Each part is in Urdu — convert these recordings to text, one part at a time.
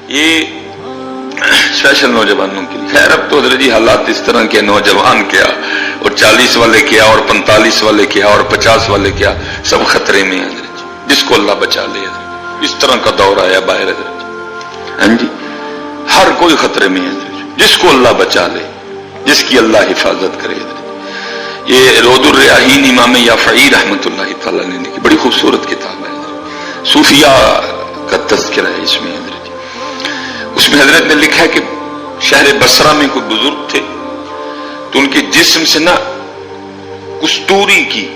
یہ اسپیشل نوجوانوں کے لیے. خیر اب تو حضرت جی حالات اس طرح کے، نوجوان کیا اور 40 والے کیا اور 45 والے کیا اور 50 والے کیا، سب خطرے میں ہیں حضرت جی. جس کو اللہ بچا لے حضرت جی. اس طرح کا دور آیا باہر حضرت جی. ہاں جی، ہر کوئی خطرے میں ہے حضرت جی. جس کو اللہ بچا لے، جس کی اللہ حفاظت کرے حضرت. یہ روض الریاحین امام یافعی رحمۃ اللہ تعالی نے لکھی، بڑی خوبصورت کتاب ہے حضرت. صوفیاء کا تذکرہ ہے اس میں حضرت. اس میں حضرت نے لکھا ہے کہ شہر بصرہ میں کوئی بزرگ تھے تو ان کے جسم سے نا کستوری کی،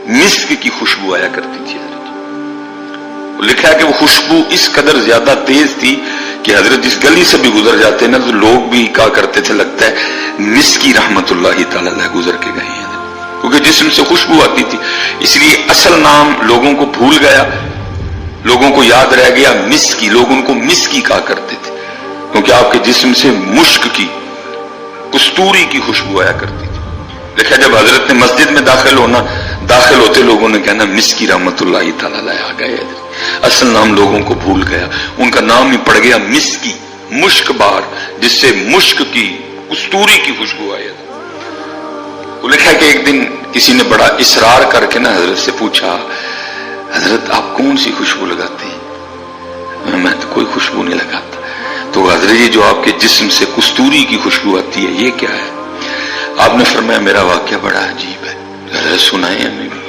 مسک کی خوشبو آیا کرتی تھی حضرت. لکھا ہے کہ وہ خوشبو اس قدر زیادہ تیز تھی کہ حضرت جس گلی سے بھی گزر جاتے نا تو لوگ بھی کہا کرتے تھے لگتا ہے مسکی رحمت اللہ تعالی علیہ گزر کے گئے ہیں، کیونکہ جسم سے خوشبو آتی تھی. اس لیے اصل نام لوگوں کو بھول گیا، لوگوں کو یاد رہ گیا مسکی. لوگ ان کو مسکی کہا کرتے تھے کیونکہ آپ کے جسم سے مشک کی، کستوری کی خوشبو آیا کرتی تھی. دیکھا جب حضرت نے مسجد میں داخل ہوتے لوگوں نے کہنا مسکی رحمت اللہ تعالی علیہ آ گئے. اصل نام لوگوں کو بھول گیا، ان کا نام ہی پڑ گیا مسکی، مشک بار، جس سے مشک کی، کستوری کی خوشبو آئی. وہ لکھا کہ ایک دن کسی نے بڑا اصرار کر کے نا حضرت سے پوچھا، حضرت آپ کون سی خوشبو لگاتے ہیں؟ میں تو کوئی خوشبو نہیں لگاتا. تو حضرت یہ جو آپ کے جسم سے کستوری کی خوشبو آتی ہے یہ کیا ہے؟ آپ نے فرمایا میرا واقعہ بڑا عجیب ہے. حضرت سنائے ہمیں بھی.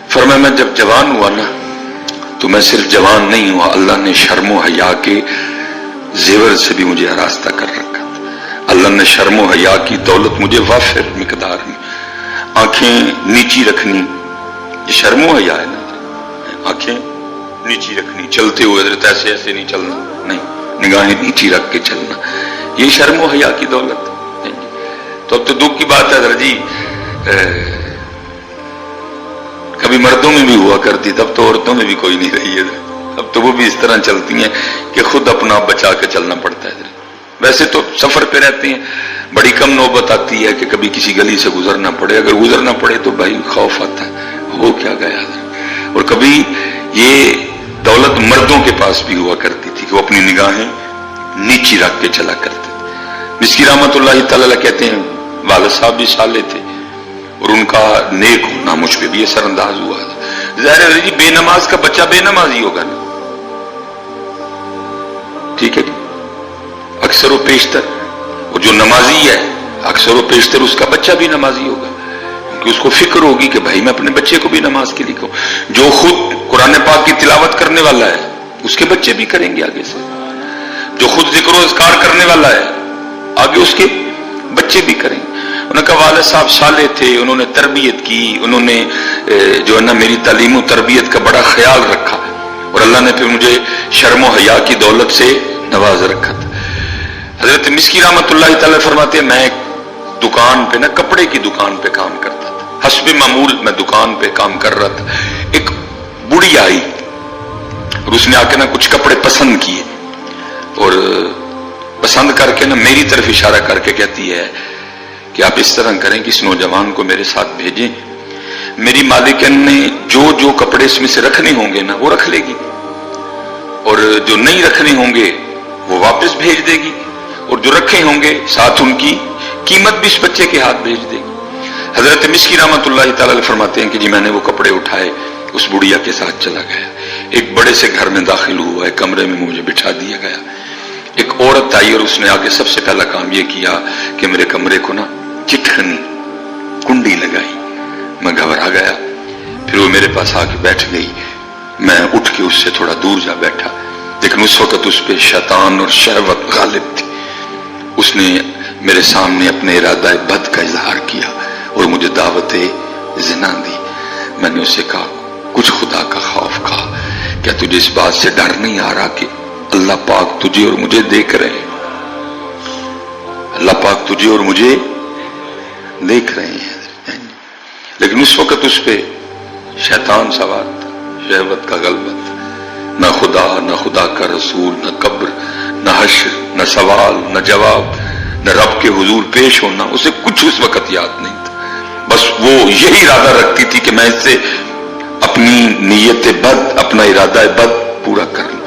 فرمایا میں جب جوان ہوا نا تو میں صرف جوان نہیں ہوا، اللہ نے شرم و حیا کے زیور سے بھی مجھے آراستہ کر رکھا تھا. اللہ نے شرم و حیا کی دولت مجھے وافر مقدار میں، آنکھیں نیچی رکھنی، یہ شرم و حیا ہے نا. آنکھیں نیچی رکھنی، چلتے ہوئے حضرت ایسے ایسے نہیں چلنا، نہیں، نگاہیں نیچی رکھ کے چلنا، یہ شرم و حیا کی دولت. تو اب تو دکھ کی بات ہے حضرت جی، کبھی مردوں میں بھی ہوا کرتی، تب تو عورتوں میں بھی کوئی نہیں رہی ہے. اب تو وہ بھی اس طرح چلتی ہیں کہ خود اپنا آپ بچا کے چلنا پڑتا ہے. ویسے تو سفر پہ رہتے ہیں، بڑی کم نوبت آتی ہے کہ کبھی کسی گلی سے گزرنا پڑے. اگر گزرنا پڑے تو بھائی خوف آتا ہے، ہو کیا گیا. اور کبھی یہ دولت مردوں کے پاس بھی ہوا کرتی تھی کہ وہ اپنی نگاہیں نیچی رکھ کے چلا کرتے تھے. مسکی رحمت اللہ تعالی کہتے ہیں والد صاحب بھی صالح تھے اور ان کا نیک ہونا مجھ پہ بھی اثر انداز ہوا. ظاہر ہے جی بے نماز کا بچہ بے نماز ہی ہوگا نا، ٹھیک ہے جی. اکثر و بیشتر وہ جو نمازی ہے، اکثر و بیشتر اس کا بچہ بھی نمازی ہوگا، کہ اس کو فکر ہوگی کہ بھائی میں اپنے بچے کو بھی نماز کے لیے کہوں. جو خود قرآن پاک کی تلاوت کرنے والا ہے اس کے بچے بھی کریں گے آگے سے. جو خود ذکر و اذکار کرنے والا ہے آگے اس کے بچے بھی کریں گے. انہوں نے کہا والد صاحب صالح تھے، انہوں نے تربیت کی، انہوں نے جو ہے نا میری تعلیم و تربیت کا بڑا خیال رکھا اور اللہ نے پھر مجھے شرم و حیا کی دولت سے نواز رکھا تھا. حضرت مسکی رحمت اللہ تعالی فرماتے ہیں میں ایک دکان پہ نا، کپڑے کی دکان پہ کام کرتا تھا. حسب معمول میں دکان پہ کام کر رہا تھا. ایک بڑھی آئی اور اس نے آ کے نا کچھ کپڑے پسند کیے اور پسند کر کے نا میری طرف اشارہ کر کے کہتی ہے کہ آپ اس طرح کریں کہ اس نوجوان کو میرے ساتھ بھیجیں. میری مالکن نے جو کپڑے اس میں سے رکھنے ہوں گے نا وہ رکھ لے گی اور جو نہیں رکھنے ہوں گے وہ واپس بھیج دے گی اور جو رکھے ہوں گے ساتھ ان کی قیمت بھی اس بچے کے ہاتھ بھیج دے گی. حضرت مسکی رحمت اللہ تعالی فرماتے ہیں کہ جی میں نے وہ کپڑے اٹھائے، اس بڑھیا کے ساتھ چلا گیا. ایک بڑے سے گھر میں داخل ہوا، ایک کمرے میں مجھے بٹھا دیا گیا. ایک عورت آئی اور اس نے آگے سب سے پہلا کام یہ کیا کہ میرے کمرے کو نا چٹکنی کنڈی لگائی. میں گھبرا گیا. پھر وہ میرے پاس آ کے بیٹھ گئی. میں اٹھ کے اس سے تھوڑا دور جا بیٹھا، لیکن اس وقت اس پہ شیطان اور شہوت غالب تھی. اس نے میرے سامنے اپنے ارادہ بد کا اظہار کیا اور مجھے دعوت زنا دی. میں نے اس سے کہا کچھ خدا کا خوف کھا، کیا تجھے اس بات سے ڈر نہیں آ رہا کہ اللہ پاک تجھے اور مجھے دیکھ رہے ہیں؟ اللہ پاک تجھے اور مجھے دیکھ رہے ہیں. لیکن اس وقت اس پہ شیطان سوار تھا، شہوت کا غلبہ تھا. نہ خدا، نہ خدا کا رسول، نہ قبر، نہ حشر، نہ سوال، نہ جواب، نہ رب کے حضور پیش ہونا، اسے کچھ اس وقت یاد نہیں تھا. بس وہ یہی ارادہ رکھتی تھی کہ میں اس سے اپنی نیت بد، اپنا ارادہ بد پورا کر لوں.